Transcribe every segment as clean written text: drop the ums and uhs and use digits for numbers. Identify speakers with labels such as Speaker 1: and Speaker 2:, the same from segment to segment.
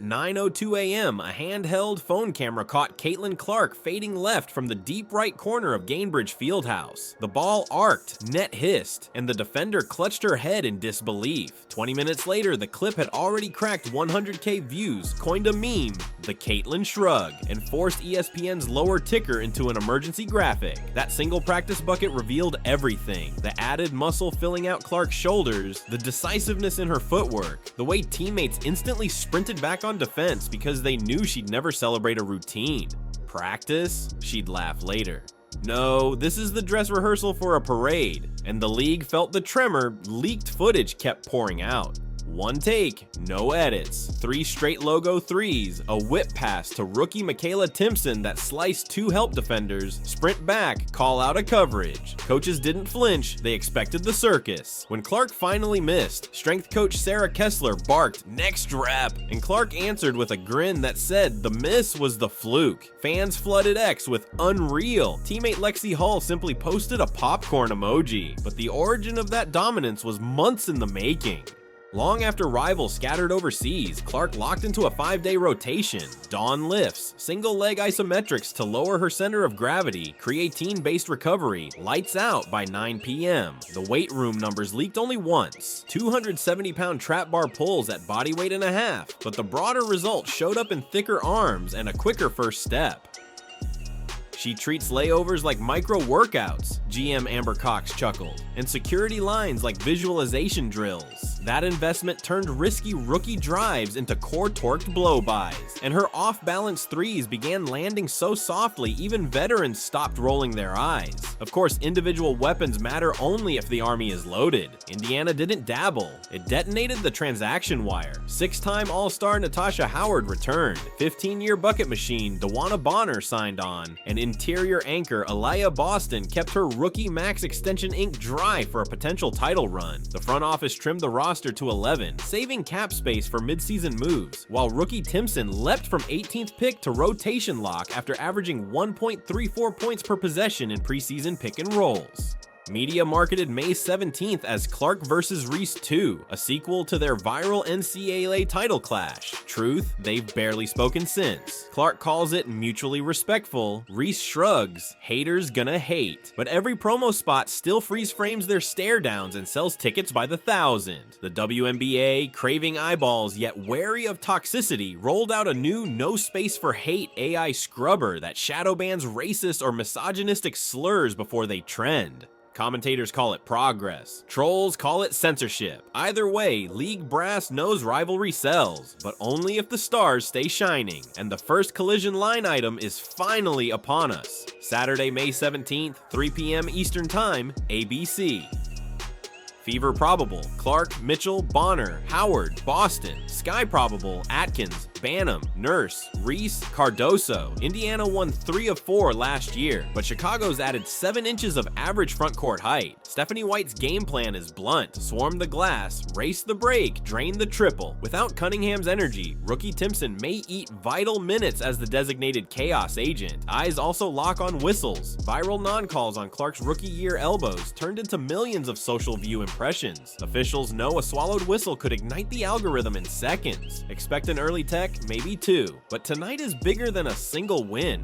Speaker 1: At 9:02 a.m., a handheld phone camera caught Caitlin Clark fading left from the deep right corner of Gainbridge Fieldhouse. The ball arced, net hissed, and the defender clutched her head in disbelief. 20 minutes later, the clip had already cracked 100K views, coined a meme, the Caitlin Shrug, and forced ESPN's lower ticker into an emergency graphic. That single practice bucket revealed everything: the added muscle filling out Clark's shoulders, the decisiveness in her footwork, the way teammates instantly sprinted back on defense because they knew she'd never celebrate a routine. Practice? She'd laugh later. No, this is the dress rehearsal for a parade, and the league felt the tremor. Leaked footage kept pouring out. One take, no edits, 3 straight logo threes, a whip pass to rookie Michaela Timpson that sliced 2 help defenders, sprint back, call out a coverage. Coaches didn't flinch, they expected the circus. When Clark finally missed, strength coach Sarah Kessler barked, "Next rep," and Clark answered with a grin that said the miss was the fluke. Fans flooded X with "unreal." Teammate Lexi Hull simply posted a popcorn emoji, but the origin of that dominance was months in the making. Long after rivals scattered overseas, Clark locked into a 5-day rotation. Dawn lifts, single leg isometrics to lower her center of gravity, creatine-based recovery, lights out by 9 p.m. The weight room numbers leaked only once. 270-pound trap bar pulls at body weight and a half, but the broader result showed up in thicker arms and a quicker first step. She treats layovers like micro workouts, GM Amber Cox chuckled, and security lines like visualization drills. That investment turned risky rookie drives into core torqued blow-bys, and her off-balance threes began landing so softly even veterans stopped rolling their eyes. Of course, individual weapons matter only if the army is loaded. Indiana didn't dabble. It detonated the transaction wire. 6-time All-Star Natasha Howard returned. 15-year bucket machine DeWanna Bonner signed on, and interior anchor Aliyah Boston kept her rookie max extension ink dry for a potential title run. The front office trimmed the roster to 11, saving cap space for midseason moves, while rookie Timpson leapt from 18th pick to rotation lock after averaging 1.34 points per possession in preseason pick and rolls. Media marketed May 17th as Clark vs. Reese 2, a sequel to their viral NCAA title clash. Truth, they've barely spoken since. Clark calls it mutually respectful, Reese shrugs, haters gonna hate. But every promo spot still freeze frames their stare downs and sells tickets by the thousand. The WNBA, craving eyeballs yet wary of toxicity, rolled out a new no space for hate AI scrubber that shadow bans racist or misogynistic slurs before they trend. Commentators call it progress. Trolls call it censorship. Either way, league brass knows rivalry sells, but only if the stars stay shining. And the first collision line item is finally upon us. Saturday, May 17th, 3 p.m. Eastern Time, ABC. Fever probable: Clark, Mitchell, Bonner, Howard, Boston. Sky probable: Atkins, Banham, Nurse, Reese, Cardoso. Indiana won 3 of 4 last year, but Chicago's added 7 inches of average front court height. Stephanie White's game plan is blunt: swarm the glass, race the break, drain the triple. Without Cunningham's energy, rookie Timpson may eat vital minutes as the designated chaos agent. Eyes also lock on whistles. Viral non-calls on Clark's rookie year elbows turned into millions of social view impressions. Officials know a swallowed whistle could ignite the algorithm in seconds. Expect an early tech, maybe 2. But tonight is bigger than a single win.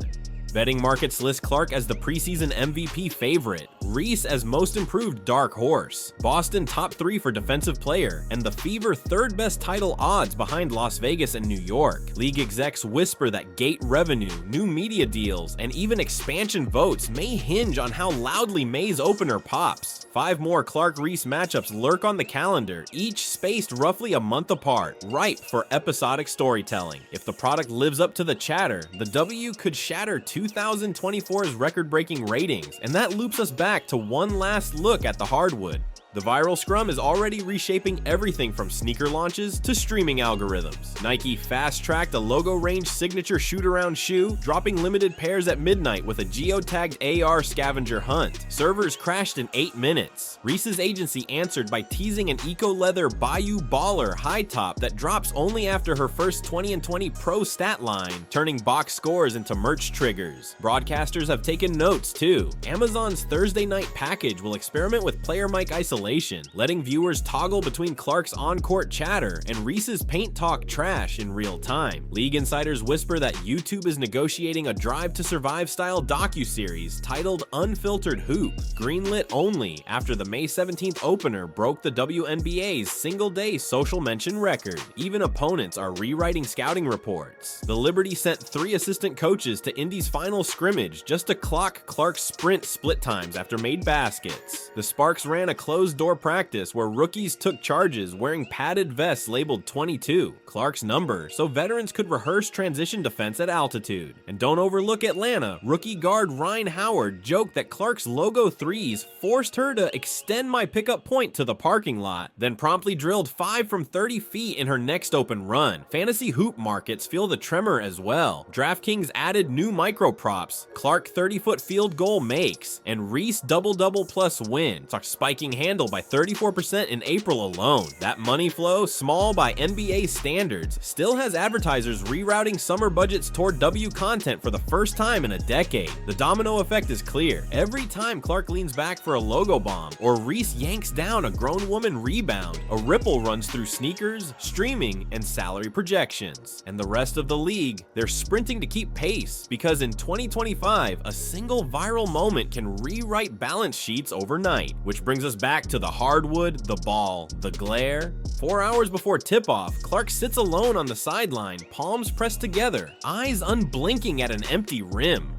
Speaker 1: Betting markets list Clark as the preseason MVP favorite, Reese as most improved dark horse, Boston top 3 for defensive player, and the Fever 3rd best title odds behind Las Vegas and New York. League execs whisper that gate revenue, new media deals, and even expansion votes may hinge on how loudly May's opener pops. 5 more Clark-Reese matchups lurk on the calendar, each spaced roughly a month apart, ripe for episodic storytelling. If the product lives up to the chatter, the W could shatter 2024's record-breaking ratings, and that loops us back to one last look at the hardwood. The viral scrum is already reshaping everything from sneaker launches to streaming algorithms. Nike fast-tracked a logo-range signature shoot-around shoe, dropping limited pairs at midnight with a geotagged AR scavenger hunt. Servers crashed in 8 minutes. Reese's agency answered by teasing an eco-leather Bayou Baller high top that drops only after her first 20/20 pro stat line, turning box scores into merch triggers. Broadcasters have taken notes too. Amazon's Thursday night package will experiment with player mic isolation isolation, letting viewers toggle between Clark's on-court chatter and Reese's paint talk trash in real time. League insiders whisper that YouTube is negotiating a Drive to Survive style docuseries titled Unfiltered Hoop, greenlit only after the May 17th opener broke the WNBA's single-day social mention record. Even opponents are rewriting scouting reports. The Liberty sent 3 assistant coaches to Indy's final scrimmage just to clock Clark's sprint split times after made baskets. The Sparks ran a closed-door practice where rookies took charges wearing padded vests labeled 22, Clark's number, so veterans could rehearse transition defense at altitude. And don't overlook Atlanta. Rookie guard Ryan Howard joked that Clark's logo threes forced her to extend my pickup point to the parking lot, then promptly drilled 5 from 30 feet in her next open run. Fantasy hoop markets feel the tremor as well. DraftKings added new micro props, Clark 30-foot field goal makes, and Reese double-double plus win, spiking handle by 34% in April alone. That money flow, small by NBA standards, still has advertisers rerouting summer budgets toward W content for the first time in a decade. The domino effect is clear. Every time Clark leans back for a logo bomb, or Reese yanks down a grown woman rebound, a ripple runs through sneakers, streaming, and salary projections. And the rest of the league, they're sprinting to keep pace, because in 2025, a single viral moment can rewrite balance sheets overnight. Which brings us back to the hardwood, the ball, the glare. 4 hours before tip-off, Clark sits alone on the sideline, palms pressed together, eyes unblinking at an empty rim.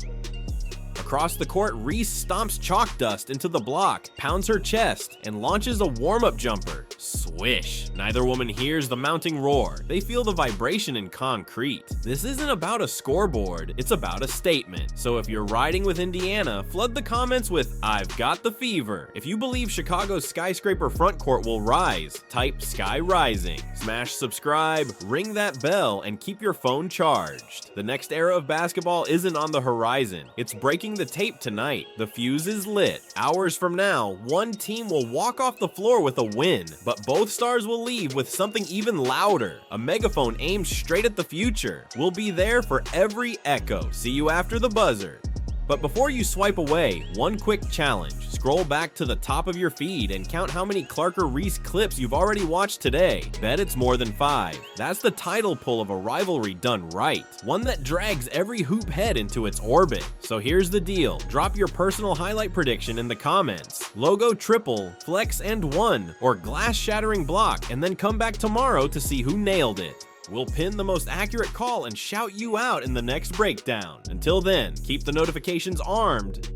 Speaker 1: Across the court, Reese stomps chalk dust into the block, pounds her chest, and launches a warm-up jumper. Swish. Neither woman hears the mounting roar. They feel the vibration in concrete. This isn't about a scoreboard, it's about a statement. So if you're riding with Indiana, flood the comments with "I've got the fever." If you believe Chicago's skyscraper frontcourt will rise, type "Sky Rising." Smash subscribe, ring that bell, and keep your phone charged. The next era of basketball isn't on the horizon. It's breaking the tape tonight. The fuse is lit. Hours from now, one team will walk off the floor with a win, but both stars will leave with something even louder, a megaphone aimed straight at the future. We'll be there for every echo. See you after the buzzer. But before you swipe away, one quick challenge. Scroll back to the top of your feed and count how many Clark or Reese clips you've already watched today. Bet it's more than 5. That's the title pull of a rivalry done right. One that drags every hoop head into its orbit. So here's the deal. Drop your personal highlight prediction in the comments. Logo triple, flex and 1, or glass shattering block, and then come back tomorrow to see who nailed it. We'll pin the most accurate call and shout you out in the next breakdown. Until then, keep the notifications armed